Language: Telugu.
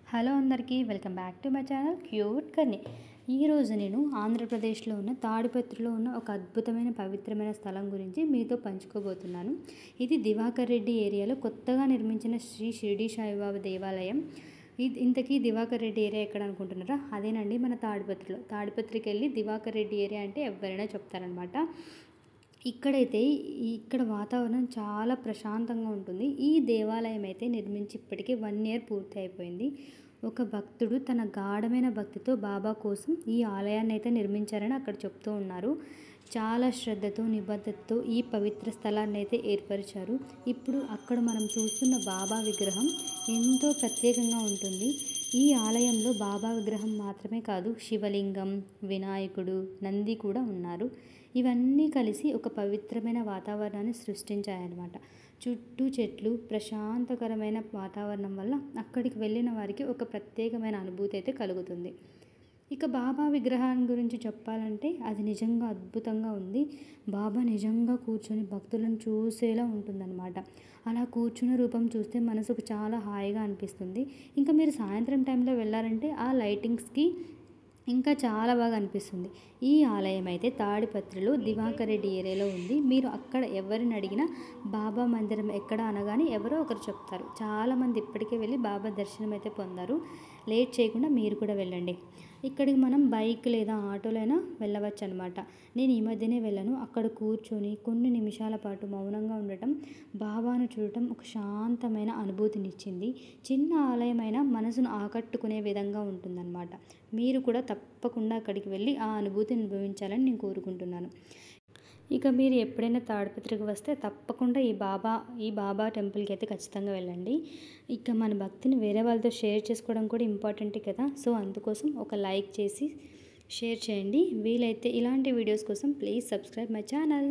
హలో అందరికీ welcome back to my channel cute కన్నీ. ఈరోజు నేను ఆంధ్రప్రదేశ్లో ఉన్న తాడిపత్రిలో ఉన్న ఒక అద్భుతమైన పవిత్రమైన స్థలం గురించి మీతో పంచుకోబోతున్నాను. ఇది దివాకర్ రెడ్డి ఏరియాలో కొత్తగా నిర్మించిన శ్రీ షిరిడి సాయిబాబా దేవాలయం. ఇంతకీ దివాకర్ రెడ్డి ఏరియా ఎక్కడ అనుకుంటున్నారా? అదేనండి, మన తాడిపత్రికి వెళ్ళి దివాకర్ రెడ్డి ఏరియా అంటే ఎవరైనా చెప్తారనమాట. ఇక్కడ వాతావరణం చాలా ప్రశాంతంగా ఉంటుంది. ఈ దేవాలయం అయితే నిర్మించి ఇప్పటికే 1 year పూర్తి అయిపోయింది. ఒక భక్తుడు తన గాఢమైన భక్తితో బాబా కోసం ఈ ఆలయాన్ని అయితే నిర్మించారని అక్కడ చెప్తూ ఉన్నారు. చాలా శ్రద్ధతో నిబద్ధతతో ఈ పవిత్ర స్థలాన్ని అయితే ఏర్పరిచారు. ఇప్పుడు అక్కడ మనం చూస్తున్న బాబా విగ్రహం ఎంతో ప్రత్యేకంగా ఉంటుంది. ఈ ఆలయంలో బాబా విగ్రహం మాత్రమే కాదు, శివలింగం, వినాయకుడు, నంది కూడా ఉన్నారు. ఇవన్నీ కలిసి ఒక పవిత్రమైన వాతావరణాన్ని సృష్టించాయన్నమాట. చుట్టూ చెట్లు, ప్రశాంతకరమైన వాతావరణం వల్ల అక్కడికి వెళ్ళిన వారికి ఒక ప్రత్యేకమైన అనుభూతి అయితే కలుగుతుంది. ఇక బాబా విగ్రహం గురించి చెప్పాలంటే అది నిజంగా అద్భుతంగా ఉంది. బాబా నిజంగా కూర్చొని భక్తులను చూసేలా ఉంటుందన్నమాట. అలా కూర్చున్న రూపం చూస్తే మనసుకు చాలా హాయిగా అనిపిస్తుంది. ఇంకా మీరు సాయంత్రం టైంలో వెళ్ళారంటే ఆ లైటింగ్స్కి ఇంకా చాలా బాగా అనిపిస్తుంది. ఈ ఆలయం అయితే తాడిపత్రిలో దివాకర్ రెడ్డి ఏరియాలో ఉంది. మీరు అక్కడ ఎవరిని అడిగినా బాబా మందిరం ఎక్కడ అనగానే ఎవరో ఒకరు చెప్తారు. చాలామంది ఇప్పటికే వెళ్ళి బాబా దర్శనం అయితే పొందారు. లేట్ చేయకుండా మీరు కూడా వెళ్ళండి. ఇక్కడికి మనం బైక్ లేదా ఆటోలో అయినా వెళ్ళవచ్చు అనమాట. నేను ఈ మధ్యనే వెళ్ళాను. అక్కడ కూర్చొని కొన్ని నిమిషాల పాటు మౌనంగా ఉండటం, బాబాను చూడటం ఒక శాంతమైన అనుభూతినిచ్చింది. చిన్న ఆలయమైన మనసును ఆకట్టుకునే విధంగా ఉంటుందన్నమాట. మీరు కూడా తప్పకుండా అక్కడికి వెళ్ళి ఆ అనుభూతిని అనుభవించాలని నేను కోరుకుంటున్నాను. ఇక మీరు ఎప్పుడైనా తాడిపత్రికి వస్తే తప్పకుండా ఈ బాబా టెంపుల్కి అయితే ఖచ్చితంగా వెళ్ళండి. ఇక మన భక్తిని వేరే వాళ్ళతో షేర్ చేసుకోవడం కూడా ఇంపార్టెంటే కదా. సో అందుకోసం ఒక లైక్ చేసి షేర్ చేయండి. వీలైతే ఇలాంటి వీడియోస్ కోసం ప్లీజ్ సబ్స్క్రైబ్ మై ఛానల్.